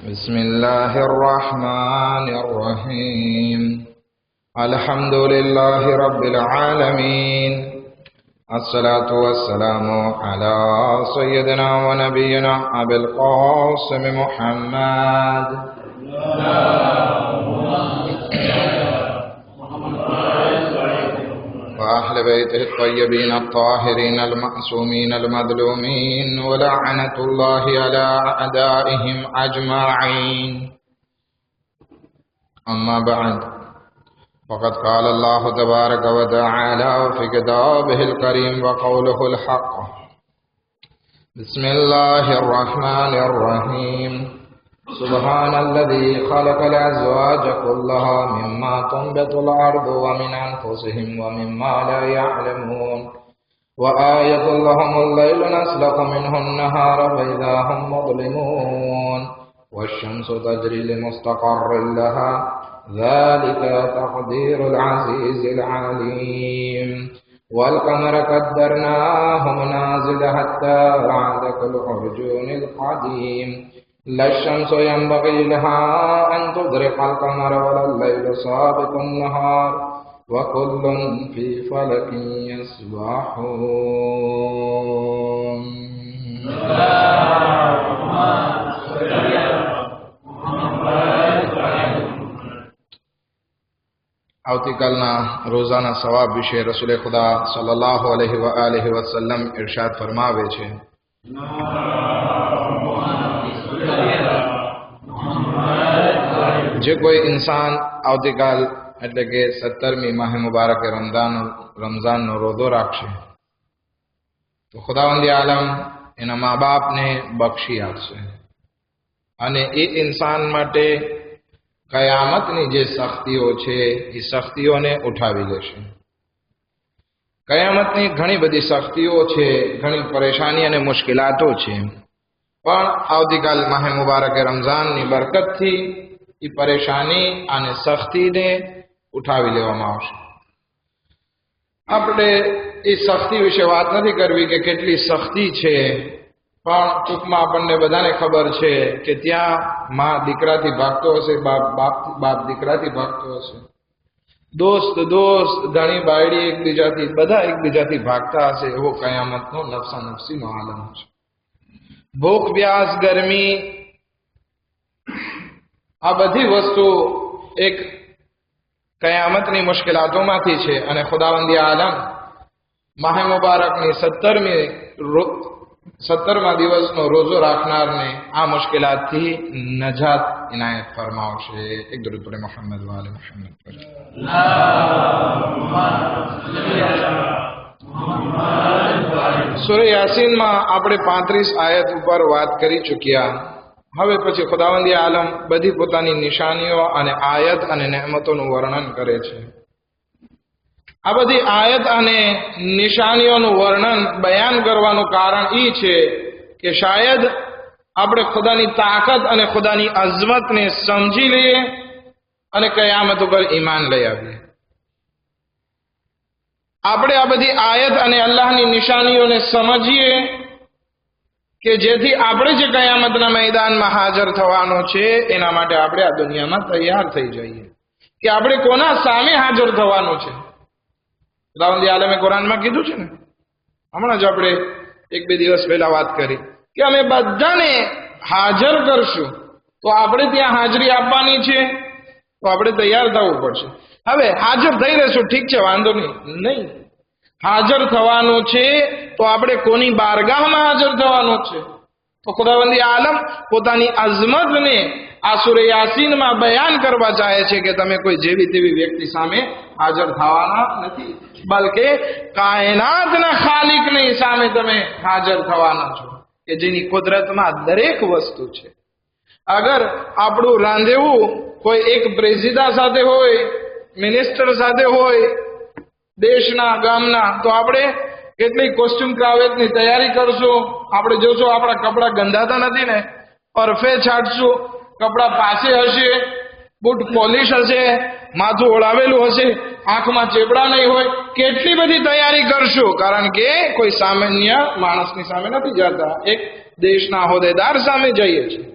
بسم الله الرحمن الرحيم الحمد لله رب العالمين الصلاة والسلام على سيدنا ونبينا أبي القاسم محمد وأهل بيته الطيبين الطاهرين المعصومين المظلومين ولعنة الله على أعدائهم أجمعين. أما بعد، فقد قال الله تبارك وتعالى في كتابه الكريم وقوله الحق: بسم الله الرحمن الرحيم سبحان الذي خلق الأزواج كلها مما تنبت الأرض ومن أنفسهم ومما لا يعلمون وآية لهم الليل نسلخ منه النهار فإذا هم مظلمون والشمس تجري لمستقر لها ذلك تقدير العزيز العليم والقمر قدرناه منازل حتى عاد كالعرجون القديم لا الشمس ينبغي لها أن تدرك القمر ولا الليل سابق النهار وكل في فلك يسبحون. આવતીકાલના રોઝાના સવાબ વિશે રસૂલે ખુદા સલ્લલ્લાહુ અલૈહિ વ આલિહિ વસલ્લમ ઇરશાદ ફરમાવે છે: જે કોઈ ઇન્સાન આવતીકાલ એટલે કે 17મી માહ મુબારકે રમઝાનનો રોઝો રાખશે તો ખુદાવંદ આલમ એના મા બાપને બક્ષી આપશે અને એ ઇન્સાન માટે કયામતની જે સખ્તીઓ છે એ સખ્તીઓને ઉઠાવી લેશે. કયામતની ઘણી બધી સખ્તીઓ છે, ઘણી પરેશાની અને મુશ્કેલાતો છે, પણ આવતીકાલ માહે મુબારકે રમઝાનની બરકતથી એ પરેશાની અને સખ્તીને ઉઠાવી લેવામાં આવશે. આપણે એ સખ્તી વિશે વાત નથી કરવી કે કેટલી સખ્તી છે, પણ ટૂંકમાં આપણને બધાને ખબર છે કે ત્યાં માં દીકરાથી ભાગતો હશે, બાપ દીકરાથી ભાગતો હશે, દોસ્ત ધણી બાયડી એકબીજાથી, બધા એકબીજાથી ભાગતા હશે. એવો કયામતનો નફસા નફસીનો આલમ છે. ભૂખ, પ્યાસ, ગરમી, આ બધી વસ્તુ એક કયામતની મુશ્કેલાતોમાંથી છે અને ખુદાવંદી આલમ માહે મુબારકની 17મા દિવસનો રોઝો રાખનારને આ મુશ્કેલાતથી નજાત ઇનાયત ફરમાવશે. એક દરૂદ પડે મોહમ્મદ વાલે મોહમ્મદ પર. સૂરા યાસીનમાં આપણે 35 આયત ઉપર વાત કરી ચૂક્યા. હવે પછી ખુદાવંદી આલમ બધી પોતાની નિશાનીઓ અને આયત અને નેમતોનું વર્ણન કરે છે. આ બધી આયત અને નિશાનીઓનું વર્ણન બયાન કરવાનું કારણ એ છે કે શાયદ આપણે ખુદાની તાકાત અને ખુદાની અઝમતને સમજી લઈએ અને કયામત ઉપર ઈમાન લઈ આવીએ. આપણે આ બધી આયત અને અલ્લાહની નિશાનીઓને સમજીએ કે જેથી આપણે જે કયામતના મેદાનમાં હાજર થવાનો છે એના માટે આપણે આ દુનિયામાં તૈયાર થઈ જઈએ કે આપણે કોના સામે હાજર થવાનું છે. ખુદાવંદ આલમે કુરાનમાં કીધું છે ને, હમણાં જ આપણે 1-2 દિવસ પહેલા વાત કરી કે અમે બધાને હાજર કરશું. તો આપણે ત્યાં હાજરી આપવાની છે, તો આપણે તૈયાર થવું પડશે. હવે હાજર થઈ રહેશું, ઠીક છે, વાંધો નહીં. હાજર થવાનું છે તો આપણે કોની બારગાહમાં હાજર થવાનું છે? તો ખુદાવંદી આલમ પોતાની અઝમતને આ સૂરા યાસીનમાં બયાન કરવા ચાહે છે કે તમે કોઈ જેવી તેવી વ્યક્તિ સામે હાજર થવાના નથી, બલકે કાયનાતના ખાલિકની સામે તમે હાજર થવાના છો કે જેની કુદરતમાં દરેક વસ્તુ છે. અગર આપણું રાંધેવું કોઈ એક પ્રેસિડા સાથે હોય, મિનિસ્ટર સાથે હોય, દેશના ગામના, તો આપણે કેટલી કોસ્ટ્યુમ ક્રાવેટની તૈયારી કરશું. આપણે જોશું આપણા કપડાં ગંધાતા નથી ને, પરફે છાંટશું, કપડાં પાસે હશે, બૂટ પોલિશ હશે, માથું ઓળાવેલું હશે, આંખમાં ચેપડા નહીં હોય, કેટલી બધી તૈયારી કરશું. કારણ કે કોઈ સામાન્ય માણસની સામે નથી જતા, એક દેશના હોદ્દેદાર સામે જઈએ છીએ.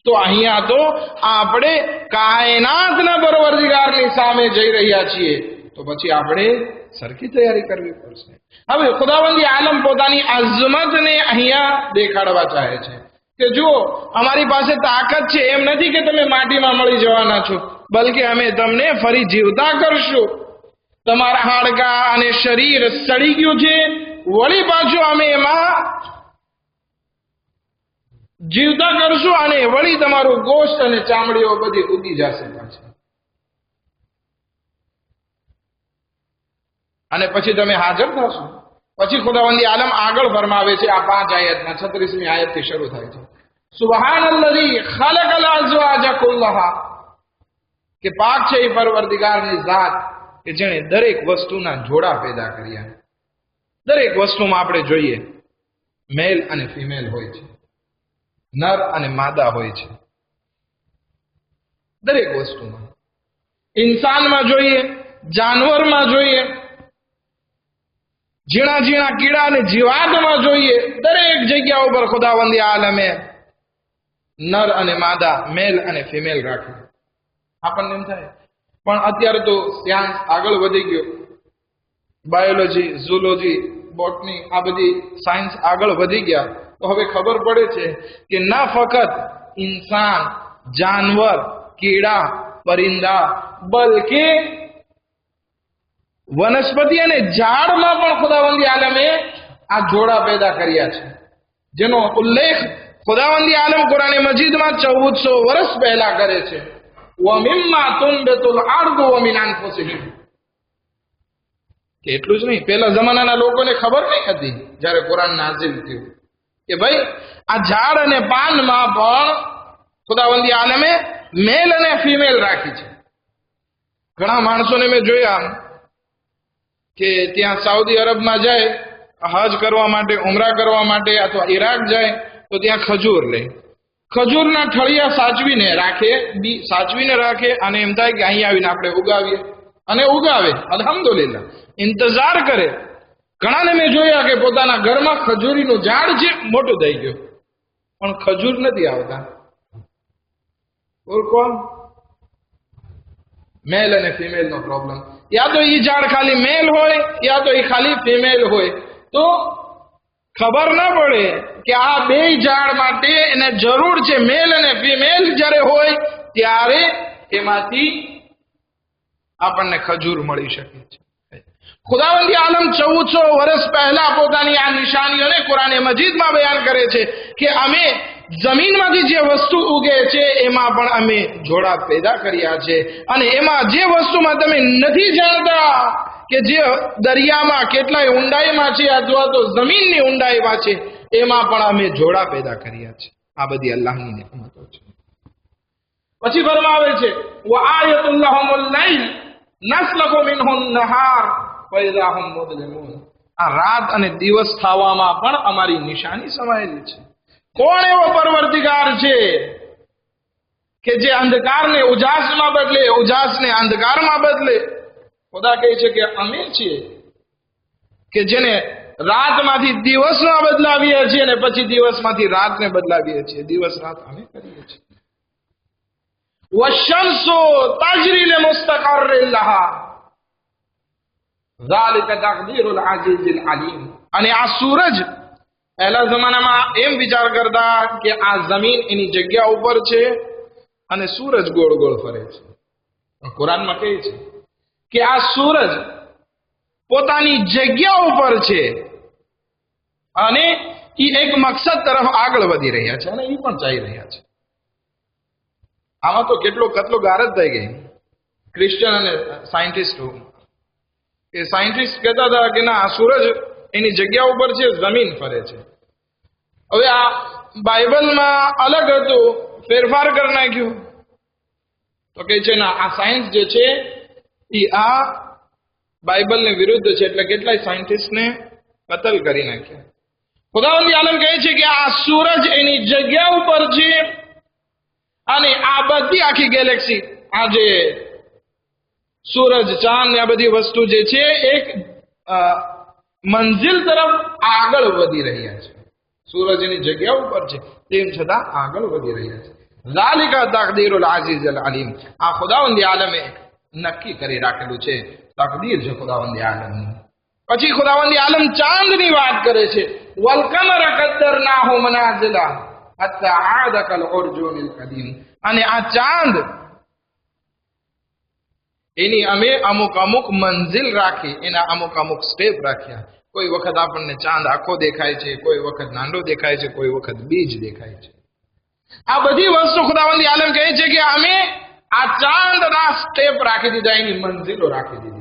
તો અહીંયા તો આપણે કાયનાતના પરવરદિગારની સામે જઈ રહ્યા છીએ, તો પછી આપણે સરખી તૈયારી કરવી પડશે. હવે ખુદાવંદી આલમ પોતાની અઝમતને અહીંયા દેખાડવા ચાહે છે કે જુઓ, અમારી પાસે તાકાત છે. એમ નથી કે તમે માટીમાં મળી જવાના છો, બલકે અમે તમને ફરી જીવતા કરશું. તમારા હાડકા અને શરીર સડી ગયું છે, વળી પાછું અમે એમાં જીવતા કરશું અને વળી તમારું ગોશ્ત અને ચામડીઓ બધી ઉગી જશે પાછી, અને પછી તમે હાજર થશો. પછી ખુદાવંદી આલમ આગળ ફરમાવે છે, આ 5 આયતના 36મી આયતથી શરૂ થાય છે, સુબહાનલ્લઝી ખલકલ અઝવાજ કુલ્લહા, કે પાક છે એ પરવરદિગારની ઝાત કે જેણે દરેક વસ્તુના જોડા પેદા કર્યા. દરેક વસ્તુમાં આપણે જોઈએ મેલ અને ફિમેલ હોય છે, નર અને માદા હોય છે. દરેક વસ્તુમાં, ઇન્સાનમાં જોઈએ, જાનવરમાં જોઈએ, ઝીણા ઝીણા કીડા અને જીવાતમાં જોઈએ, દરેક જગ્યા ઉપર ખુદાવંદી આલમે નર અને માદા, મેલ અને ફિમેલ રાખ્યું. આપણને એમ થાય પણ અત્યારે તો સાયન્સ આગળ વધી ગયો, બાયોલોજી, ઝૂલોજી, બોટની, આ બધી સાયન્સ આગળ વધી ગયા, તો હવે ખબર પડે છે કે ના ફક્ત ઇન્સાન, જાનવર, કીડા, પરિંદા, બલકે વનસ્પતિ અને ઝાડમાં પણ ખુદાવંદી આલમે આ જોડા પેદા કર્યા છે, જેનો ઉલ્લેખ ખુદાવંદી આલમ કુરાન મજીદમાં 1400 વર્ષ પહેલા કરે છે. وَمِمَّا تُنْبِتُ الْأَرْضُ وَمِنْ أَنْفُسِهِمْ. કે એટલું જ નહીં, પેલા જમાનાના લોકોને ખબર નહીં હતી જ્યારે કુરાન નાઝિલ થયું કે ભાઈ આ ઝાડ અને પાનમાં પણ ખુદાવંદી આલમે મેલ અને ફિમેલ રાખી છે. ઘણા માણસોને મેં જોયા કે ત્યાં સાઉદી અરબમાં જાય હજ કરવા માટે, ઉમરા કરવા માટે, અથવા ઈરાક જાય તો ત્યાં ખજૂર લે, ખજૂરના ઠળિયા સાચવીને રાખે, બી સાચવીને રાખે, અને એમ થાય કે અહીં આવીને આપણે ઉગાવીએ, અને ઉગાવે. અલ્હમ્દુલિલ્લાહ, ઇંતજાર કરે. ઘણાને મેં જોયા કે પોતાના ઘરમાં ખજૂરીનું ઝાડ છે, મોટું થઈ ગયું, પણ ખજૂર નથી આવતા. કોણ? મેલ અને ફિમેલ નો પ્રોબ્લેમ. યા તો એ ઝાડ ખાલી મેલ હોય, યા તો એ ખાલી ફિમેલ હોય, તો ખબર ના પડે કે આ બે ઝાડ માટે એને જરૂર છે. મેલ અને ફિમેલ જ્યારે હોય ત્યારે એમાંથી આપણને ખજૂર મળી શકે છે. ખુદાવંદી આલમ 1400 વર્ષ પહેલા પોતાની આ નિશાનીઓને કુરાન મજીદમાં બયાન કરે છે કે અમે જમીનમાંથી જે વસ્તુ ઉગે છે એમાં પણ અમે જોડા પેદા કર્યા છે, અને એમાં જે વસ્તુમાં તમે નથી જાણતા કે જે દરિયામાં કેટલાય ઊંડાઈમાં છે અથવા તો જમીનની ઊંડાઈમાં છે, એમાં પણ અમે જોડા પેદા કર્યા છે. આ બધી અલ્લાહની નિયામતો છે. પછી ફરમાવે છે, વઆયતુલ લહુમુલ લૈલ નસ્લખુ મિનહુ નહાર ફઇઝા હુમ મુઝલિમૂન. આ રાત અને દિવસ થવામાં પણ અમારી નિશાની સમાયેલી છે. કોણ એવો પરવરદિગાર છે કે જે અંધકારને ઉજાસમાં બદલે, ઉજાસને અંધકારમાં બદલે? ખુદા કહે છે કે અમે છીએ કે જેને રાતમાંથી દિવસમાં બદલાવીએ છીએ અને પછી દિવસમાંથી રાતને બદલાવીએ છીએ. દિવસ રાત અમે કરીએ છીએ. વશમ્સુ તજરી લિમુસ્તકર્રિન લહા ઝાલિકા તકદીરુલ અઝીઝિલ અલીમ. અને આ સૂરજ, પહેલા જમાનામાં એમ વિચાર કરતા કે આ જમીન એની જગ્યા ઉપર છે અને સૂરજ ગોળ ગોળ ફરે છે. કુરાનમાં કહે છે કે આ સૂરજ પોતાની જગ્યા ઉપર છે અને એ એક મકસદ તરફ આગળ વધી રહ્યા છે, અને એ પણ જઈ રહ્યા છે. આમાં તો કેટલો કતલો ગારત થઈ ગઈ ક્રિશ્ચિયન અને સાયન્ટિસ્ટો. એ સાયન્ટિસ્ટ કહેતા હતા કે ના, આ સૂરજ એની જગ્યા ઉપર છે, જમીન ફરે છે. હવે આ બાઇબલમાં અલગ હતું, ફેરફાર કરી નાખ્યું. તો કે છે ના, આ સાયન્સ જે છે એ આ બાઇબલને વિરુદ્ધ છે, એટલે કેટલાય સાયન્ટિસ્ટને કતલ કરી નાખ્યા. ખુદાવંદી આલમ કહે છે કે આ સૂરજ એની જગ્યા ઉપર છે, અને આ બધી આખી ગેલેક્સી, આ જે સૂરજ, ચાંદ, આ બધી વસ્તુ જે છે એક મંજિલ તરફ આગળ વધી રહ્યા છે. સૂરજ એની જગ્યા ઉપર છે, તેમ છતાં આગળ વધી રહ્યા છે. ઝાલિકા તકદીરુલ અઝીઝુલ અલીમ. આ ખુદાવંદી આલમે નક્કી કરી રાખેલું છે, તકદીર છે ખુદાવંદી આલમની. પછી ખુદાવંદી આલમ ચાંદની વાત કરે છે, વલ કમર કદ્દરનાહુ મનાઝિલા હત્તા આદ કલ ઉર્જુનિલ કદીમ. અને આ ચાંદ એની અમે અમુક અમુક મંઝિલ રાખી, એના અમુક અમુક સ્ટેપ રાખ્યા. કોઈ વખત આપણને ચાંદ આખો દેખાય છે, કોઈ વખત નાનો દેખાય છે, કોઈ વખત બીજ દેખાય છે. આ બધી વસ્તુ ખુદાવંદી આલમ કહે છે કે અમે આ ચાંદના સ્ટેપ રાખી દીધા, એની મંઝિલો રાખી દીધી.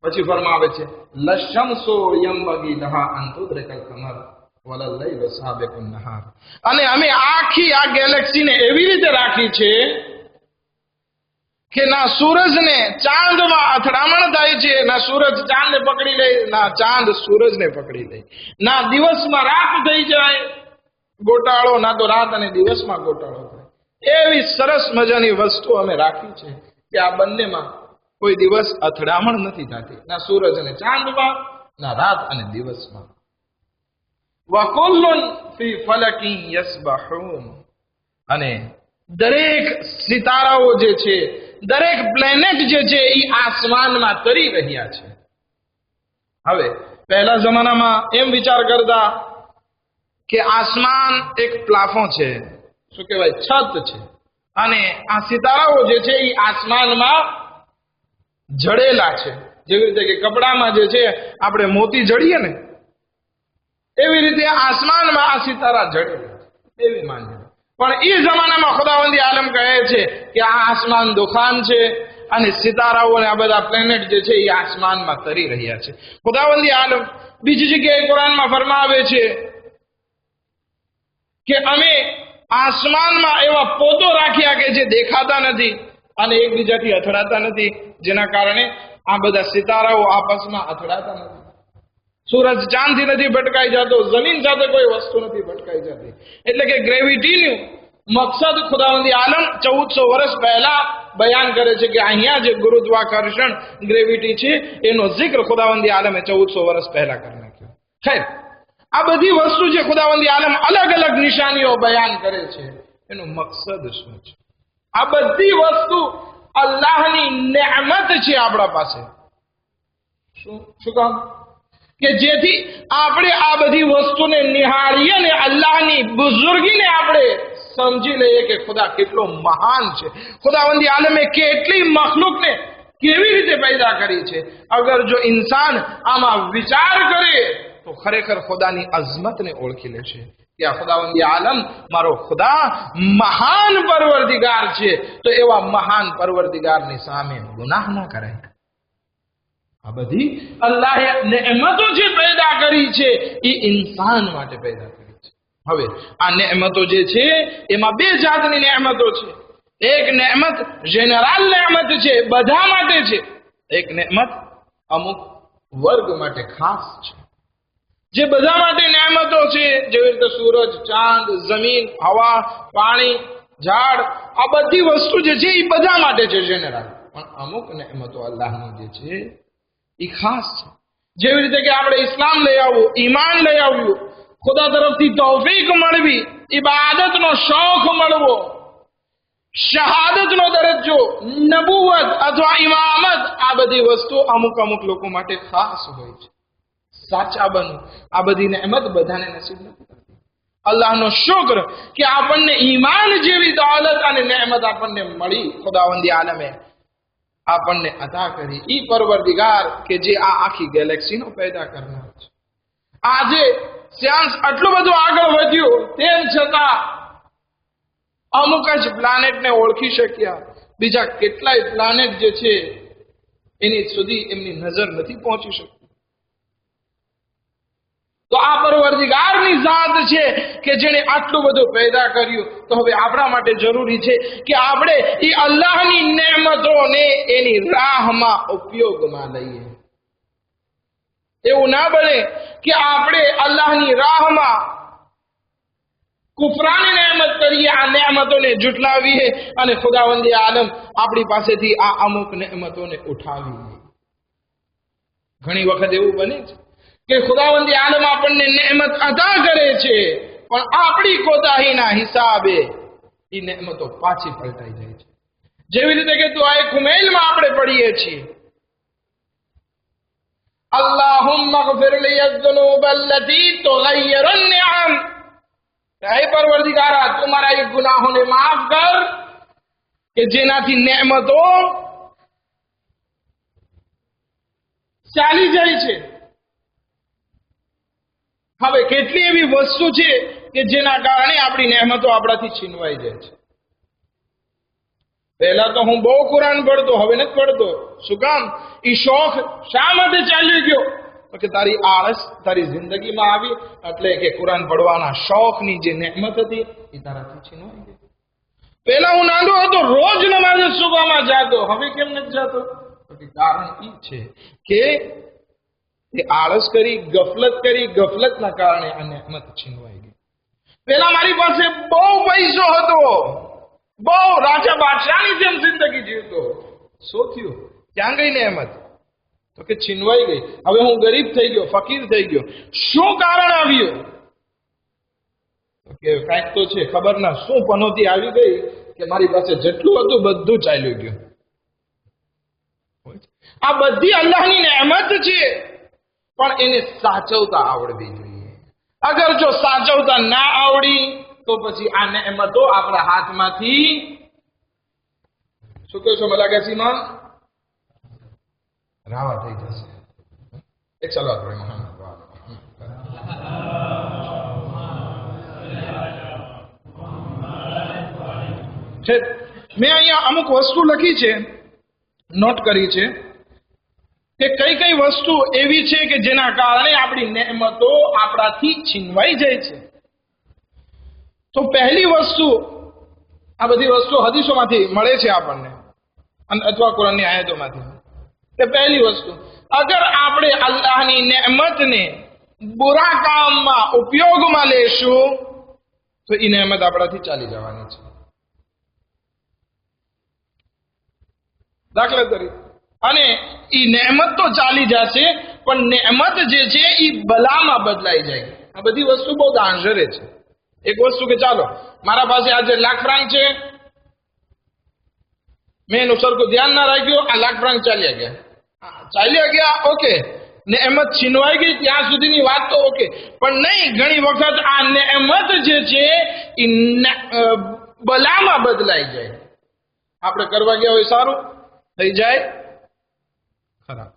પછી ફરમાવે છે, લશમસુ યંબગી લહા અન tudrikal qamar વલલ લૈલુ સાબિકુન નહાર. અને અમે આખી આ ગેલેક્સીને એવી રીતે રાખી છે કે ના સૂરજને ચાંદમાં અથડામણ થાય છે, ના સૂરજ ચાંદને પકડી લે, ના ચાંદ સૂરજને પકડી લે, ના દિવસમાં રાત થઈ જાય ગોટાળો, ના તો રાત અને દિવસમાં ગોટાળો થાય. એવી સરસ મજાની વસ્તુ અમે રાખી છે કે આ બંનેમાં કોઈ દિવસ અથડામણ નથી થતી, ના સૂરજ અને ચાંદમાં, ના રાત અને દિવસમાં. વકુલ્લુન ફી ફલકિન યસ્બહૂન. અને દરેક સિતારાઓ જે છે, દરેક પ્લેનેટ જે છે એ આસમાનમાં તરી રહ્યા છે. હવે પહેલા જમાનામાં એમ વિચાર કરતા કે આસમાન એક પ્લાફો છે, શું કહેવાય, છત છે, અને આ સિતારાઓ જે છે એ આસમાનમાં જડેલા છે. જેવી રીતે કે કપડામાં જે છે આપણે મોતી જડીએ ને, એવી રીતે આસમાનમાં આ સિતારા જડેલા છે, એવી માન્યતા. પણ એ જમાનામાં ખુદાવંદી આલમ કહે છે કે આ આસમાન દુખાન છે અને સિતારાઓ અને આ બધા પ્લેનેટ જે છે એ આસમાનમાં તરી રહ્યા છે. ખુદાવંદી આલમ બીજી જગ્યાએ કુરાનમાં ફરમાવે છે કે અમે આસમાનમાં એવા પોતો રાખ્યા કે જે દેખાતા નથી અને એકબીજાથી અથડાતા નથી, જેના કારણે આ બધા સિતારાઓ આપસમાં અથડાતા નથી. સૂરજ ચાંદથી નથી ભટકાઈ જતો, જમીન સાથે કોઈ વસ્તુ નથી ભટકાઈ જતી. એટલે કે ગ્રેવિટીનું મકસદ ખુદાવંદી આલમ 1400 વર્ષ પહેલા બયાન કરે છે કે અહીંયા જે ગુરુત્વાકર્ષણ ગ્રેવિટી છે એનો જિક્ર ખુદાવંદી આલમે 1400 વર્ષ પહેલા કરી નાખ્યો. ખૈર, આ બધી વસ્તુ જે ખુદાવંદી આલમ અલગ અલગ નિશાનીઓ બયાન કરે છે, એનો મકસદ શું છે? આ બધી વસ્તુ અલ્લાહની નેમત છે આપણા પાસે. શું કામ? કે જેથી આપણે આ બધી વસ્તુને નિહાળીએ ને અલ્લાહની બુઝુર્ગીને આપણે સમજી લઈએ કે ખુદા કેટલો મહાન છે. ખુદાવંદી આલમે કેટલી મખલુકને કેવી રીતે પેદા કરી છે. અગર જો ઇન્સાન આમાં વિચાર કરે તો ખરેખર ખુદાની અઝમતને ઓળખી લેશે કે આ ખુદાવંદી આલમ મારો ખુદા મહાન પરવરદિગાર છે. તો એવા મહાન પરવરદિગારની સામે ગુનાહ ન કરાય. આ બધી અલ્લાહે નેમતો જે પેદા કરી છે એ ઇન્સાન માટે પેદા કરી છે. હવે આ નેમતો જે છે એમાં બે જાતની નેમતો છે. એક નેમત જનરલ નેમત છે, બધા માટે છે. એક નેમત અમુક વર્ગ માટે ખાસ છે, જે બધા માટે નેમતો છે. જેવી રીતે સૂરજ, ચાંદ, જમીન, હવા, પાણી, ઝાડ, આ બધી વસ્તુ જે છે એ બધા માટે છે જનરલ. પણ અમુક નેમતો અલ્લાહની જે છે એ ખાસ છે. જેવી રીતે કે આપણે ઇસ્લામ લઈ આવવું, ઈમાન લઈ આવવું, ખુદા તરફથી તૌફીક મળવી, ઇબાદતનો શોખ મળવો, શહાદતનો દરજ્જો, નબુવત અથવા ઇમામત, આ બધી વસ્તુ અમુક અમુક લોકો માટે ખાસ હોય છે. સાચા બનવું, આ બધી નેમત બધાને નસીબ નથી થતી. અલ્લાહનો શુક્ર કે આપણને ઈમાન જેવી દौलत અને નેમત આપણને મળી. ખુદાવંદી આલમે આપણને અતા કરી. ઈ પરવરદિગાર કે જે આ આખી ગેલેક્સીનો પેદા કરનાર છે. આજે સાયન્સ આટલું બધું આગળ વધ્યું, તેમ છતાં અમુક જ પ્લાનેટને ઓળખી શક્યા. બીજા કેટલાય પ્લાનેટ જે છે એની સુધી એમની નજર નથી પહોંચી શકતી. તો આ પરવરદિગારની ઝાત છે કે જેણે આટલું બધું પેદા કર્યું. તો હવે આપણા માટે જરૂરી છે કે આપણે એ અલ્લાહની નેમતોને એની રાહમાં ઉપયોગમાં લઈએ. એવું ના બને કે આપણે અલ્લાહની રાહમાં કુફરાની નેમત કરીએ, આ નેમતોને જુટલાવીએ અને ખુદાવંદી આલમ આપણી પાસેથી આ અમુક નેમતોને ઉઠાવીએ. ઘણી વખત એવું બને છે કે ખુદાવંદી આલમ આપણને નેમત અતા કરે છે, પણ આપણી કોતાહીના હિસાબે એ નેમતો પાછી પલટાઈ જાય છે. જેવી રીતે કે દુઆએ કુમૈલમાં આપણે પઢીએ છીએ, અલ્લાહુમ્મા ગફિર લી અઝ્ઝુનૂબ અલ્લતી તુગય્યિરુ અન્નિઅમ, હે પરવરદિગારા તું મારા એ ગુનાહોને માફ કર કે જેનાથી નેમતો ચાલી જાય છે. હવે કેટલી એવી વસ્તુ છે કે જેના કારણે આપણી નેમતો આપણાથી છીનવાઈ જાય છે. પહેલા તો હું બહુ કુરાન પડતો, હવે નથી પડતો. શું કામ? ઈ શોખ શા માટે ચાલ્યો ગયો? તો કે તારી આળસ તારી જિંદગીમાં આવી, એટલે કે કુરાન પડવાના શોખની જે નેમત હતી એ તારાથી છીનવાઈ ગઈ. પહેલા હું નાનો હતો, રોજ નમાઝે સુબહમાં જાતો, હવે કેમ નથી જાતો? તો કે કારણ ઈ છે કે એ આળસ કરી, ગફલતના કારણે આ નેમત છીનવાઈ ગઈ. પહેલા મારી પાસે બહુ પૈસો હતો, બહુ રાજા બાદશાહની જેમ જિંદગી જીવતો. શું થયું? ક્યાં ગઈ નેમત? તો કે છીનવાઈ ગઈ. હવે હું ગરીબ થઈ ગયો, ફકીર થઈ ગયો. શું કારણ આવ્યું? તો કે કાંઈક તો છે, ખબર ના શું પનોતી આવી ગઈ કે મારી પાસે જેટલું હતું બધું ચાલ્યું ગયું. આ બધી અલ્લાહની નેમત છે, પણ એને સાચવતા આવડવી જોઈએ. અગર જો સાચવતા ના આવડી તો પછી આ નેમતો આપણા હાથમાંથી, શું કહો છો મલાકેસીમાં, રાવા થઈ જશે. એક સલાત રહે મોહમ્મદ. મેં અહીંયા અમુક વસ્તુ લખી છે, નોટ કરી છે કે કઈ કઈ વસ્તુ એવી છે કે જેના કારણે આપણી નેમતો આપણાથી છીનવાઈ જાય છે. તો પહેલી વસ્તુ, આ બધી વસ્તુ હદીસોમાંથી મળે છે આપણને અથવા કુરાનની આયતોમાંથી. તે પહેલી વસ્તુ, અગર આપણે અલ્લાહની નેમતને બુરા કામમાં ઉપયોગમાં લેશું તો એ નેમત આપણાથી ચાલી જવાની છે. દાખલા તરીકે, અને એ નેમત તો ચાલી જશે, પણ નેમત જે છે એ બલામાં બદલાઈ જાય. આ બધી વસ્તુ બહુ દાંજરે છે. એક વસ્તુ કે ચાલો મારા પાસે આજે લાખ ફ્રાંક છે, મેં એનું સરખું ધ્યાન ના રાખ્યું, આ લાખ ફ્રાંક ચાલ્યા ગયા, ઓકે, નેમત છીનવાઈ ગઈ ત્યાં સુધીની વાત તો ઓકે. પણ નહીં, ઘણી વખત આ નેમત જે છે એ બલામાં બદલાઈ જાય. આપણે કરવા ગયા હોય સારું, થઈ જાય ખરાબ.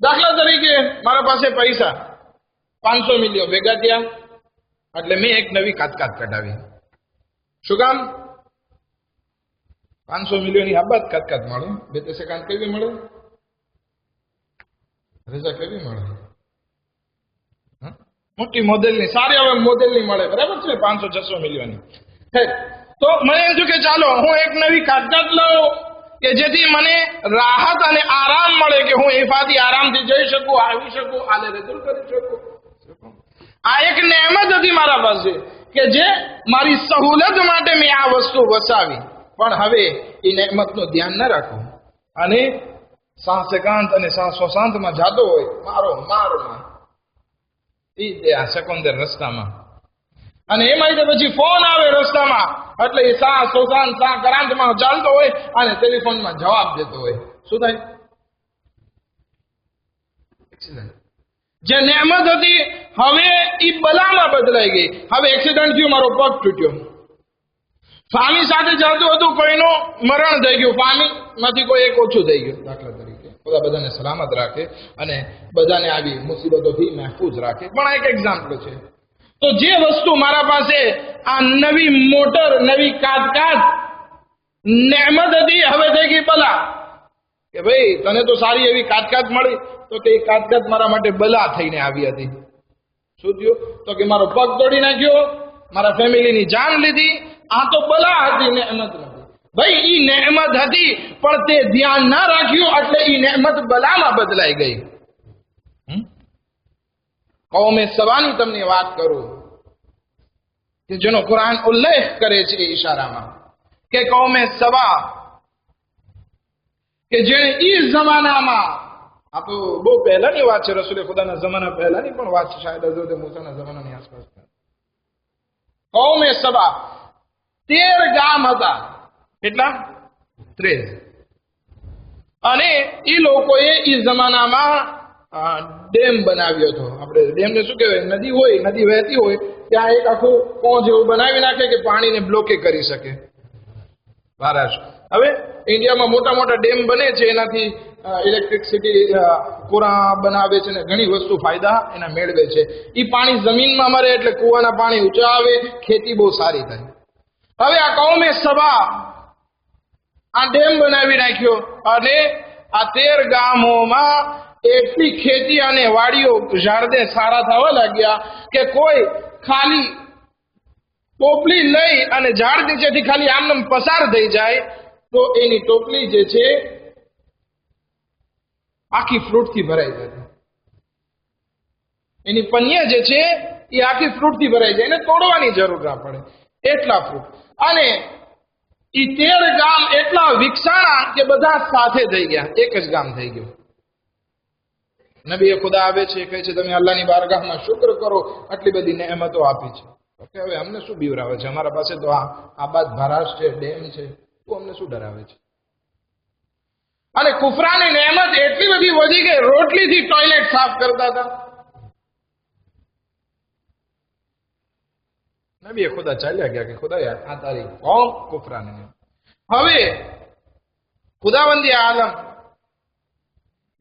દાખલા તરીકે મારા પાસે પૈસા 500 મિલિયન ભેગા થયા, એટલે મેં એક નવી કાતકાત કઢાવી. શું કામ? 500 મિલિયનની આબાદ કાતકાત મળે. 2 સેકન્ડ કેવી મળે? રજા કેવી મળે? મોટી મોડેલની, સારી હવે મોડેલની મળે, બરાબર છે, 500-600 મિલિયનની. તો મને એમ થયું કે ચાલો હું એક નવી કાતકાત લઉં કે જેથી મને રાહત અને આરામ મળે, કે હું હિફાથી આરામથી જઈ શકું, આવી શકું, આલે રજૂ કરી શકું. આ એક નેમત હતી મારા પાસે કે જે મારી સહુલત માટે મેં આ વસ્તુ વસાવી. પણ હવે એ નેમતનું ધ્યાન ન રાખવું અને સાંસેકાંત અને શ્વાસાંતમાં જાતો હોય, મારો મારમાં એ આ સેકન્ડર રસ્તામાં, અને એમાં પછી ફોન આવે રસ્તામાં, એટલે એ શ્વાસાંત કરાંતમાં ચાલતો હોય અને ટેલિફોનમાં જવાબ દેતો હોય. શું થાય? એક્સિડન્ટ. જે નેમત હતી હવે એ બલામાં બદલાઈ ગઈ. હવે એક્સિડન્ટ થયું, મારો પગ તૂટ્યો. ફામી સાથે ચાલતું હતું, કોઈનું મરણ થઈ ગયું, ફામી માંથી કોઈ એક ઓછું થઈ ગયું. દાખલા તરીકે ખુદા બધાને સલામત રાખે અને બધાને આવી મુસીબતોથી મહેફૂઝ રાખે, પણ આ એક એક્ઝામ્પલ છે. તો જે વસ્તુ મારા પાસે આ નવી મોટર, નવી કાતકાત નેમત હતી, હવે થઈ ગઈ બલા. કે ભાઈ તને તો સારી એવી કાતકાત મળી, તો કે એ કાતકાત મારા માટે બલા થઈને આવી હતી. શું થયું? તો કે મારો પગ તોડી નાખ્યો, મારા ફેમિલીની જાન લીધી. આ તો બલા હતી, નેમત નથી. ભાઈ ઈ નેમત હતી, પણ તે ધ્યાન ના રાખ્યું એટલે ઈ નેમત બલામાં બદલાઈ ગઈ. કૌમે સવાની તમને વાત કરું કે જેનો કુરાન ઉલ્લેખ કરે છે ઈશારામાં, કે કૌમે સવા કે જેણે ઈ જમાનામાં, આ તો બહુ પહેલાની વાત છે, રસૂલે ખુદાના જમાના પહેલાની પણ વાત છે, શાયદ હઝરત મૂસાના જમાનાની આસપાસ. કૌમે સબા 13 ગામ હતા. કેટલા? 13. અને એ લોકોએ એ જમાનામાં ડેમ બનાવ્યો હતો. આપણે ડેમને શું કહેવાય? નદી હોય, નદી વહેતી હોય ત્યાં એક આખું કોણ જેવું બનાવી નાખે કે પાણીને બ્લોકે કરી શકે. મહારાષ્ટ્ર હવે ઇન્ડિયામાં મોટા મોટા ડેમ બને છે, એનાથી ઇલેક્ટ્રિસિટી કોરા બનાવે છે ને ઘણી વસ્તુ ફાયદા એના મેળવે છે. એ પાણી જમીનમાં મરે એટલે કુવાના પાણી ઊંચા આવે, ખેતી બહુ સારી થાય. હવે આ કૌમે સબા આ ડેમ બનાવી નાખ્યો અને આ 13 ગામોમાં એટલી ખેતી અને વાડીઓ ઝાડને સારા થવા લાગ્યા કે કોઈ ખાલી ટોપલી લઈ અને ઝાડ નીચેથી ખાલી આમનામ પસાર થઈ જાય તો એની ટોપલી જે છે આખી ફ્રૂટથી ભરાઈ જાય. એની પન્યા જે છે એ આખી ફ્રૂટથી ભરાઈ જાય, એને તોડવાની જરૂર ના પડે એટલા ફ્રૂટ. અને એ 13 ગામ એટલા વિકસાણા કે બધા સાથે થઈ ગયા, એક જ ગામ થઈ ગયું. નબી ખુદા આવે છે, કહે છે તમે અલ્લાહની બારગાહમાં શુક્ર કરો, આટલી બધી નેમતો આપી છે. ઓકે, હવે અમને શું બીવરાવે છે? અમારા પાસે તો આબાદ ભારાશ છે, ડેમ છે, તો અમને શું ડરાવે છે? અને કુફરાની નેમત એટલી બધી વધી ગઈ, રોટલીથી ટોયલેટ સાફ કરતા હતા. નબી ખુદા ચાલ્યા ગયા કે ખુદા યાર આ તારી કોમ કુફરાની નેમત. હવે ખુદાવંદી આલમ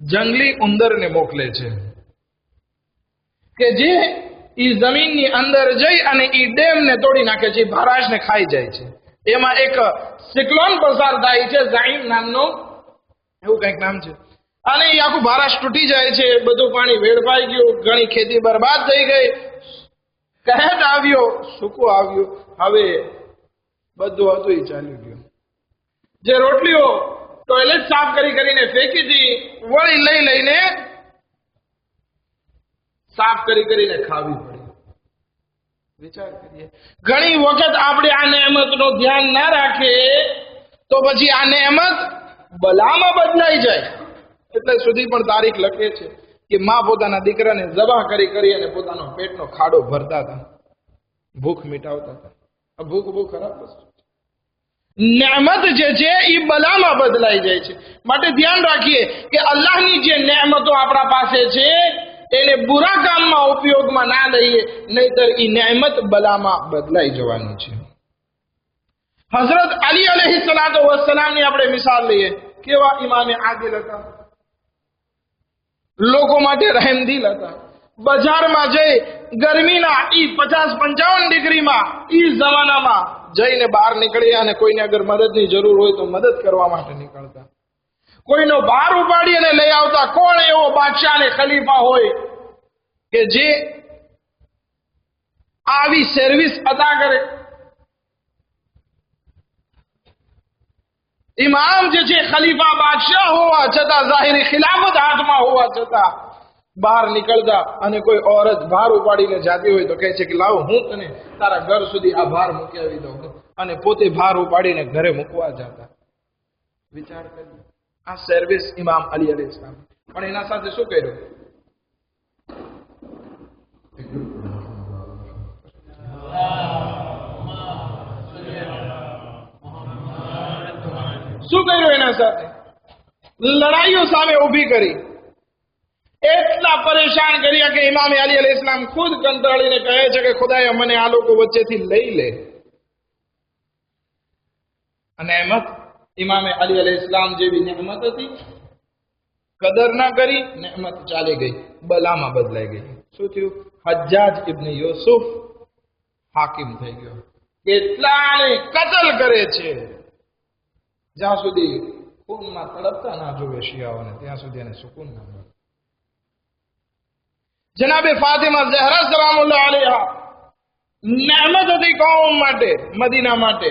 જંગલી ઉંદરને મોકલે છે કે જે ઈ જમીનની અંદર જઈ અને ઈ ડેમને તોડી નાખે છે, ભારાશને ખાઈ જાય છે. એમાં એક સિક્લોન પસાર થાય છે, ઝાઈમ નામનો, એવું કંઈક નામ છે. અને એ આખું ભારાશ તૂટી જાય છે, બધું પાણી વેડફાઈ ગયું, ઘણી ખેતી બરબાદ થઈ ગઈ, કહેત આવ્યો, સૂકો આવ્યો. હવે બધું હતું એ ચાલ્યું ગયું. જે રોટલીઓ ટોયલેટ સાફ કરીને ફેંકી હતી, વળી લઈને સાફ કરીને ખાવી પડી. વિચાર કરીએ, ઘણી વખત આપણે આ નેમતનું ધ્યાન ના રાખીએ તો પછી આ નેમત બલામાં બદલાઈ જાય. એટલે સુધી પણ તારીખ લખે છે કે માં પોતાના દીકરાને ઝબા કરી અને પોતાનો પેટનો ખાડો ભરતા હતા, ભૂખ મિટાવતા હતા. આ ભૂખ બહુ ખરાબ વસ્તુ છે. નેમત જે છે એ બલામાં બદલાઈ જાય છે. માટે ધ્યાન રાખીએ કે અલ્લાહની જે નેમતો આપણા પાસે છે એને બુરા કામમાં ઉપયોગમાં ના લઈએ, નહીતર એ નેમત બલામાં બદલાઈ જવાની છે. હઝરત અલી અલૈહિસ્સલાતુ વસ્સલામની આપણે મિસાલ લઈએ. કેવા ઇમામે આદિલ હતા, લોકો માટે રહેમદિલ હતા. બજારમાં જઈ ગરમીના ઈ 50-55 ડિગ્રીમાં ઈ જમાનામાં જઈને બહાર નીકળ્યા અને કોઈને અગર મદદની જરૂર હોય તો મદદ કરવા માટે નીકળતા. કોઈનો ભાર ઉપાડી અને લઈ આવતા. કોણ એવો બાદશાહ અને ખલીફા હોય કે જે આવી સર્વિસ અદા કરે? ઇમામ જે છે ખલીફા બાદશાહ હોવા છતાં, ઝાહિરી ખિલાફત હાથમાં હોવા છતાં બહાર નીકળતા અને કોઈ ઓરત ભાર ઉપાડીને જાતી હોય તો કહે છે કે લાવ હું તને તારા ઘર સુધી આ ભાર મૂકી આવી દઉં, અને પોતે ભાર ઉપાડીને ઘરે મૂકવા જતા. વિચાર કરી આ સર્વિસ ઇમામ અલી અલૈહિસ્સલામ. પણ એના સાથે શું કર્યું? શું કર્યું એના સાથે? લડાઈઓ સામે ઊભી કરી, એટલા પરેશાન કર્યા કે ઇમામે અલી અલૈહિસ્સલામ ખુદ કંટાળીને કહે છે કે ખુદાએ મને આ લોકો વચ્ચેથી લઈ લે. અને નેમત ઇમામે અલી અલૈહિસ્સલામ જેવી નેમત હતી, કદર ના કરી, નેમત ચાલી ગઈ, બલામાં બદલાઈ ગઈ. શું થયું? હજ્જાજ ઇબ્ન યુસુફ હાકિમ થઈ ગયો. કેટલાને કતલ કરે છે, જ્યાં સુધી ખૂનમાં તડપતા ના જોવે શિયાઓને ત્યાં સુધી એને સુકૂન ના મળે. જનાબે ફાતિમા ઝહરા સલામુલ્લાહ અલૈહા નેમત હતી કૌમ માટે, મદીના માટે.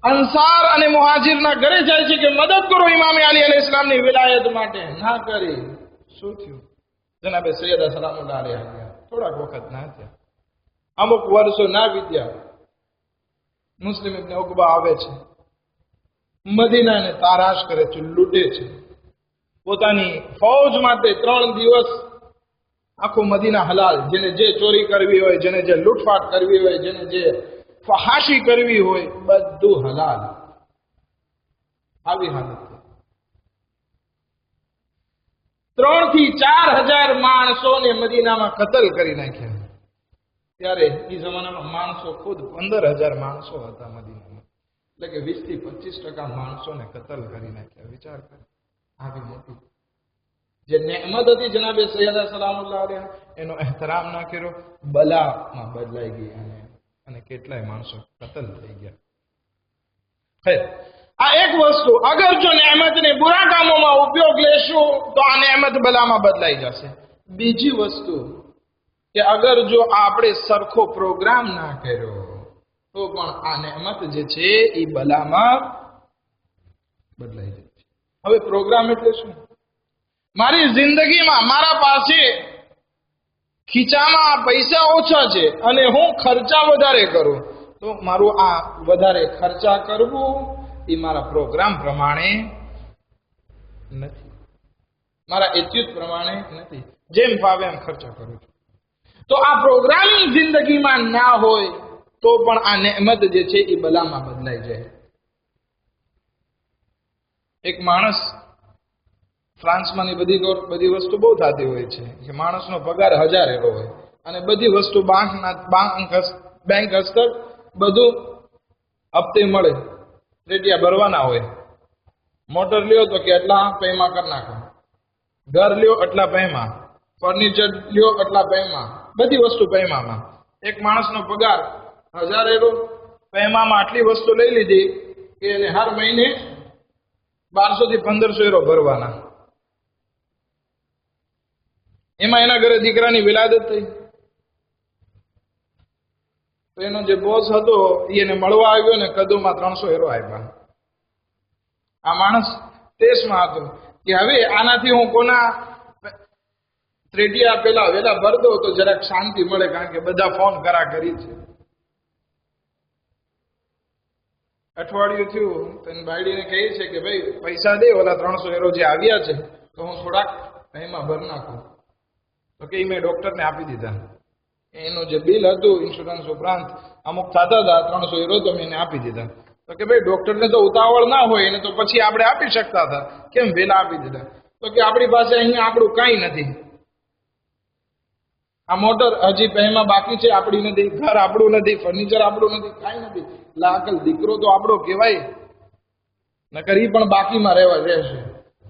અંસાર અને મુહાજિરના ઘરે જાય છે કે મદદ કરો ઇમામે અલી અલૈહિસ્સલામની વિલાયત માટે. ના કરી. શું થયું? જનાબે સૈયદા સલામુલ્લાહ અલૈહા થોડાક વખત ના થયા, અમુક વર્ષો ના વીત્યા. મુસ્લિમ ઇબ્ન ઉકબા આવે છે, મદીનાને તારાશ કરે છે, લૂંટે છે. પોતાની ફૌજ માટે 3 દિવસ આખું મદીના હલાલ. જેને જે ચોરી કરવી હોય, જેને જે લૂંટફાટ કરવી હોય, જેને જે ફહાશી કરવી હોય, બધું હલાલ. આવી હાલત 3 થી 4,000 માણસોને મદીનામાં કતલ કરી નાખ્યા. ત્યારે એ જમાનામાં માણસો ખુદ 15,000 માણસો હતા મદીનામાં. એટલે કે 20 થી 25% માણસોને કતલ કરી નાખ્યા. વિચાર કરો, આવી મોટી જે નેમત હતી જનાબે સૈયદા સલામુલ્લાહ અલૈહા, એનો એહતરામ ના કર્યો, બલામાં બદલાઈ ગઈ અને કેટલાય માણસો કતલ થઈ ગયા. ખેર, આ એક વસ્તુ. અગર જો નેમતને બુરા કામોમાં ઉપયોગ લેશું તો આ નેમત બલામાં બદલાઈ જશે. બીજી વસ્તુ કે અગર જો આપણે સરખો પ્રોગ્રામ ના કર્યો તો પણ આ નેમત જે છે એ બલામાં બદલાઈ જાય છે. હવે પ્રોગ્રામ એટલે શું? મારી જિંદગીમાં મારા પાસે ખીચામાં પૈસા ઓછા છે અને હું ખર્ચા વધારે કરું, તો મારું આ વધારે ખર્ચા કરવું એ મારા પ્રોગ્રામ પ્રમાણે નથી, મારા એચ્યુત પ્રમાણે નથી. જેમ ફાવે એમ ખર્ચા કરું છું. તો આ પ્રોગ્રામિંગ જિંદગીમાં ના હોય તો પણ આ નેમત જે છે એ બલામાં બદલાઈ જાય. એક માણસ, ફ્રાન્સમાંની બધી વસ્તુ બહુ થતી હોય છે કે માણસનો પગાર 1000 એવો હોય અને બધી વસ્તુ બેંક હસ્તક બધું હપ્તે મળે, રેટિયા ભરવાના હોય. મોટર લ્યો તો કે એટલા પૈમાં કરી નાખો, ઘર લ્યો એટલા પૈમાં, ફર્નિચર લ્યો એટલા પૈમાં, બધી વસ્તુ પૈમામાં. એક માણસનો પગાર 1000 એવો, પૈમામાં આટલી વસ્તુ લઈ લીધી કે એને હર મહિને 1200 થી 1500 એરો ભરવાના. એમાં એના ઘરે દીકરાની વિલાદત થઈ તો એનો જે બોસ હતો એને મળવા આવ્યો ને કદુમાં 300 એરો આપ્યા. આ માણસ દેશમાં હતો કે હવે આનાથી હું કોના ત્રેટિયા પેલા વેલા ભર દો તો જરાક શાંતિ મળે, કારણ કે બધા ફોન કરી છે. અઠવાડિયું થયું તો બાયડીને કહે છે કે ભાઈ પૈસા દે, ઓલા 300 એરો જે આવ્યા છે તો હું થોડાક એમાં ભર નાખું. તો કે મેં ડોક્ટરને આપી દીધા. એનું જે બિલ હતું ઇન્સ્યોરન્સ ઉપરાંત અમુક થતા હતા 300 એરો, તો મેં એને આપી દીધા. તો કે ભાઈ ડોક્ટરને તો ઉતાવળ ના હોય, એને તો પછી આપણે આપી શકતા હતા, કેમ વેલા આપી દીધા? તો કે આપણી પાસે અહીંયા આપણું કાંઈ નથી, આ મોટર હજી પહેમાં બાકી છે, આપણી નથી, ઘર આપણું નથી, ફર્નિચર આપણું નથી, કાંઈ નથી. લાકલ દીકરો તો આપણો કહેવાય, નકર ઈ પણ બાકીમાં રહેશે.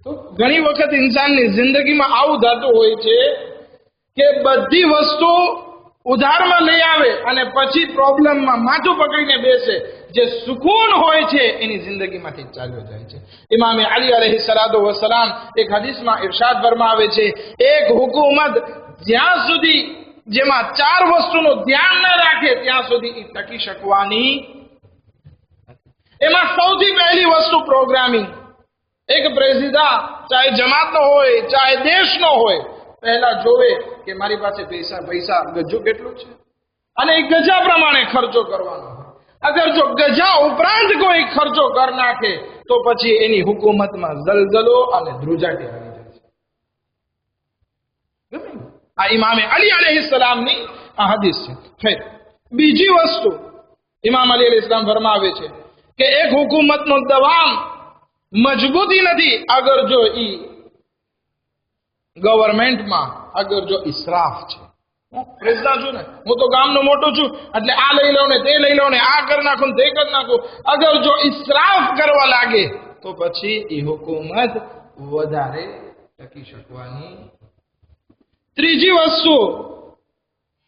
તો ઘણી વખત ઇન્સાનની જિંદગીમાં આવું થતું હોય છે કે બધી વસ્તુ ઉધારમાં લઈ આવે અને પછી પ્રોબ્લેમમાં માથું પકડીને બેસે. જે સુકૂન હોય છે એની જિંદગીમાંથી ચાલ્યો જાય છે. ઇમામે અલી અલૈહિસ્સલાતુ વસ્સલામ એક હદીસમાં ઇરશાદ ફરમાવે છે, એક હુકુમત જ્યાં સુધી જેમાં 4 વસ્તુનું ધ્યાન ન રાખે ત્યાં સુધી એ ટકી શકવાની. એમાં સૌથી પહેલી વસ્તુ પ્રોગ્રામિંગ. એક પ્રેસિડા ચાહે જમાતનો હોય ચાહે દેશનો હોય, પહેલા જોવે કે મારી પાસે પૈસા ગજ્જુ કેટલું છે અને એ ગજા પ્રમાણે ખર્ચો કરવાનો હોય. અગર જો ગજા ઉપરાંત કોઈ ખર્ચો કરી નાખે તો પછી એની હુકુમતમાં જલજલો અને ધ્રુજાટી આવી જાય છે. આ ઇમામે અલી અલૈહિસ્સલામની આ હદીસ છે. બીજી વસ્તુ ઇમામ અલી અલૈહિસ્સલામ ફરમાવે છે કે એક હુકુમતનો દવામ મજબૂતી નથી અગર જો ઈ ગવર્મેન્ટમાં અગર જો ઇસરાફ છે. હું પ્રેસિડન્ટ છું ને, હું તો ગામનો મોટો છું એટલે આ લઈ લઉં ને તે લઈ લઉં ને આ કરી નાખું ને તે કરી નાખું. અગર જો ઇસરાફ કરવા લાગે તો પછી એ હુકુમત વધારે ટકી શકવાની. ત્રીજી વસ્તુ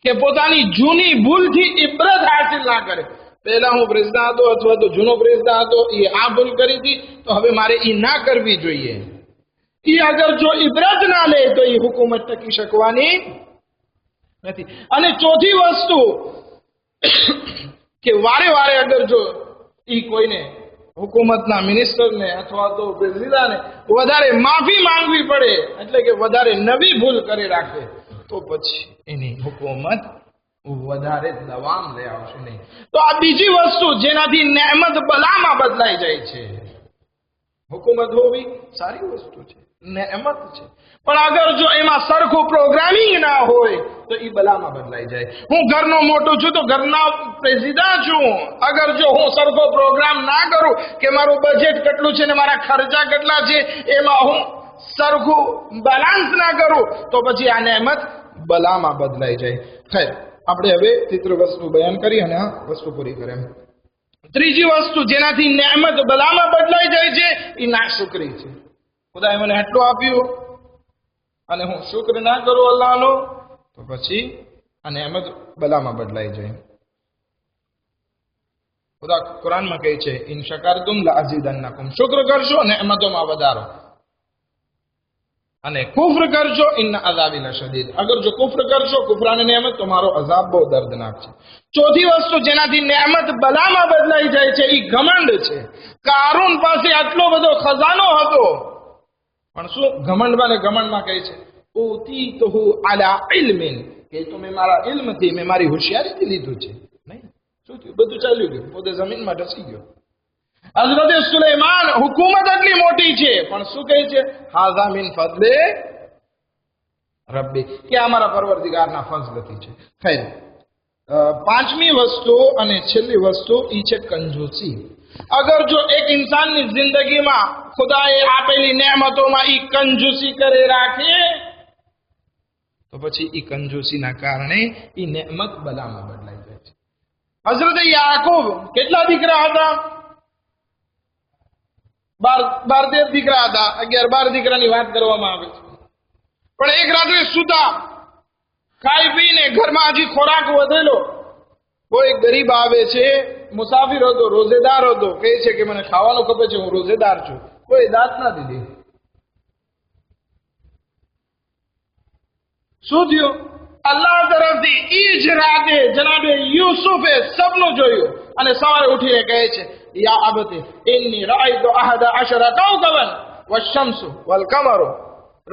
કે પોતાની જૂની ભૂલથી ઇબરત હાસિલ ના કરે. પહેલા હું પ્રેસિડન્ટ હતો અથવા તો જૂનો પ્રેસિડન્ટ હતો, એ આ ભૂલ કરી હતી તો હવે મારે એ ના કરવી જોઈએ. એ અગર જો ઇબરત ના લે તો એ હુકુમત ટકી શકવાની નથી. અને ચોથી વસ્તુ કે વારે વારે અગર જો એ કોઈને હુકુમતના મિનિસ્ટરને અથવા તો પ્રેસિડન્ટને વધારે માફી માંગવી પડે, એટલે કે વધારે નવી ભૂલ કરી રાખે, તો પછી એની હુકુમત વધારે દવામ લઈ આવશે નહીં. તો આ બીજી વસ્તુ જેનાથી નેમત બલામાં બદલાઈ જાય છે. હુકુમત હોવી સારી વસ્તુ છે, નેમત છે. પણ અગર જો એમાં સરખું પ્રોગ્રામિંગ ના હોય તો એ બલામાં બદલાઈ જાય. હું ઘરનો મોટો છું તો ઘરના પ્રેસિડેન્ટ છું. અગર જો હું સરખો પ્રોગ્રામ ના કરું કે મારું બજેટ કેટલું છે ને મારા ખર્ચા કેટલા છે એમાં હું સરખું બેલેન્સ ના કરું તો પછી આ નેમત બલામાં બદલાઈ જાય. ખૈર, આપણે હવે ત્રીજી વસ્તુ બયાન કરી અને આ વસ્તુ પૂરી કરે. ત્રીજી વસ્તુ જેનાથી નેમત બલામાં બદલાઈ જાય છે એ નાશુકરી છે. ખુદાએ મને આટલું આપ્યું અને હું શુક્ર ના કરું અલ્લાહનો તો પછી આ નેમત બલામાં બદલાઈ જાય. ખુદા કુરાનમાં કહે છે ઇન શકરતુમ લઅઝીદન્નકુમ, શુક્ર કરશો નેમતોમાં વધારો, અને કુફ્ર કરશો ઇન્ન અઝાબી લશદીદ, અગર જો કુફ્ર કરશો કુફરાને નેમત તો મારો અઝાબ બહુ દર્દનાક છે. ચોથી વસ્તુ જેનાથી નેમત બલામાં બદલાઈ જાય છે એ ઘમંડ છે. કારૂન પાસે આટલો બધો ખજાનો હતો પણ શું ઘમંડમાં કહે છે ઉતીતુહુ અલા ઇલ્મિન, કે તો મેં મારા ઇલ્મથી, મેં મારી હોશિયારીથી લીધું છે. નહીં, શું થયું? બધું ચાલ્યું ગયું, પોતે જમીનમાં ઢસી ગયો. હઝરત સુલેમાન હુકુમત એટલી મોટી છે પણ શું કહે છે હાઝા મિન ફઝલે રબ્બી, કે અમારા પરવરદિગારના ફઝલથી છે. ખૈર, પાંચમી વસ્તુ અને છેલ્લી વસ્તુ એ છે કંજૂસી. અગર જો એક ઇન્સાનની જિંદગીમાં ખુદાએ આપેલી નેમતોમાં એ કંજૂસી કરે રાખે તો પછી એ કંજૂસીના કારણે એ નેમત બલામાં બદલાઈ જાય છે. હઝરત યાકૂબ કેટલા દીકરા હતા? 12-13 દીકરા હતા. 11-12 દીકરાની વાત કરવામાં આવે છે. પણ એક રાત્રે સુતા ખાઈ પીને ઘરમાં હજી ખોરાક વધેલો, કોઈ ગરીબ આવે છે, મુસાફિર હતો, રોઝેદાર હતો, કહે છે કે મને ખાવાનું ખપે છે, હું રોઝેદાર છું. કોઈ દાત ના દીધી. શું થયું? અલ્લાહ તરફથી ઈ જ રાતે જનાબે યુસુફે સપનું જોયું અને સવારે ઉઠીને કહે છે યા અબતી ઇન્ની રાયતુ અહદા અશરા કૌકબન વશ-શમ્સુ વલ-કમરુ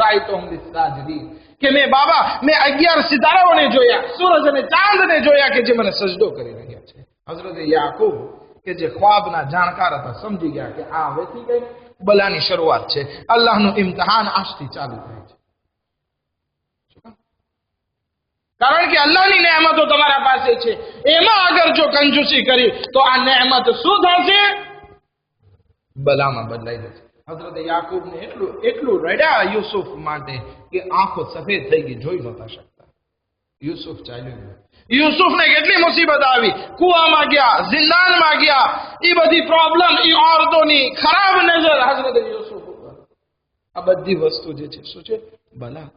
રાયતુહુમ લિસ-સાજિદીન, કે મેં 11 સિતારાઓને જોયા, સૂરજ અને ચાંદને જોયા કે જે મને સજદો કરી રહ્યા છે. હઝરત યાકૂબ કે જે ખ્વાબના જાણકાર હતા સમજી ગયા કે આ હવેથી કઈ બલાની શરૂઆત છે. અલ્લાહનું ઇમ્તિહાન આજથી ચાલુ થાય છે. કારણ કે અલ્લાહની નેમતો તમારા પાસે છે, એમાં અગર જો કંજૂસી કરી તો આ નેમત શું થશે? બલામાં બદલાઈ જશે. હઝરત યાકૂબને એટલું રડ્યા યુસુફ માટે કે આંખો સફેદ થઈ ગઈ, જોઈ નહોતા શકતા. યુસુફ ચાલ્યો ગયો. યુસુફને કેટલી મુસીબત આવી, કુવામાં ગયા, જિંદાનમાં ગયા, એ બધી પ્રોબ્લેમ, એ ઓરતોની ખરાબ નજર હઝરત યુસુફ ઉપર. આ બધી વસ્તુ જે છે શું છે? બલા.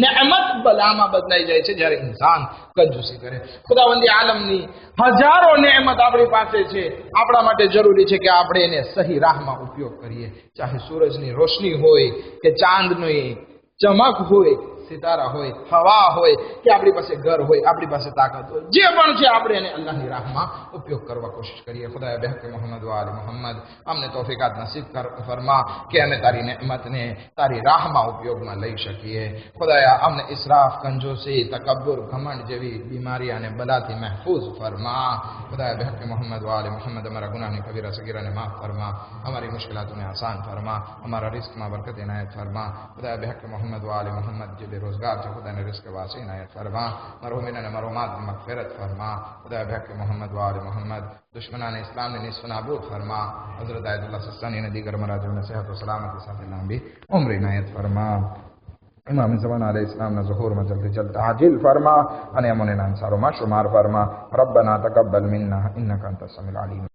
નેમત બલામાં બદલાઈ જાય છે જ્યારે ઇન્સાન કંજૂસી કરે. ખુદાવંદી આલમની હજારો નેમત આપણી પાસે છે. આપણા માટે જરૂરી છે કે આપણે એને સહી રાહમાં ઉપયોગ કરીએ. ચાહે સૂરજની રોશની હોય કે ચાંદની ચમક હોય, સિતારા હોય, હવા હોય કે આપણી પાસે ઘર હોય, આપણી પાસે તાકાત હોય, જે પણ છે આપણે એને અલ્લાહની રાહમાં ઉપયોગ કરવા કોશિશ કરીએ. ખુદાએ બહેક મોહમ્મદ વ આલે મોહમ્મદ અમને તૌફીકાત નસીબ ફરમા કે અમે તારી નેમતને તારી રાહમાં ઉપયોગમાં લઈ શકીએ. ખુદાએ અમને ઇસરાફ, કંજૂસી, તકબ્બુર, ઘમંડ જેવી બીમારી અને બલાથી મહેફૂઝ ફરમા. ખુદાએ બહેક મોહમ્મદ વ આલે મોહમ્મદ અમારા ગુનાહની કબીરા સગીરાને માફ ફરમા, અમારી મુશ્किलातों आसान फरमा, हमारा रिस्क में बरकत इनायत फरमा. खुदा बहक मोहम्मद व आले मोहम्मद जो बेरोजगार थे खुदा ने रिस्क वासी इनायत फरमा, मरहुमीन ने मरहुमात में मगफिरत फरमा. खुदा बहक मोहम्मद व आले मोहम्मद दुश्मनान इस्लाम ने निस्फ नाबूद फरमा. हजरत आयतुल्लाह सिस्तानी ने दीगर मराजियों ने सेहत व सलामती साथ लंबी उम्र इनायत फरमा. इमाम ज़मान अलैहि सलाम ने ज़ुहूर में जल्दी जल्द आजिल फरमा, अने अमन अंसारों में शुमार फरमा. रब्बना तकब्बल मिन्ना इन्नका अंतस समीउल अलीम.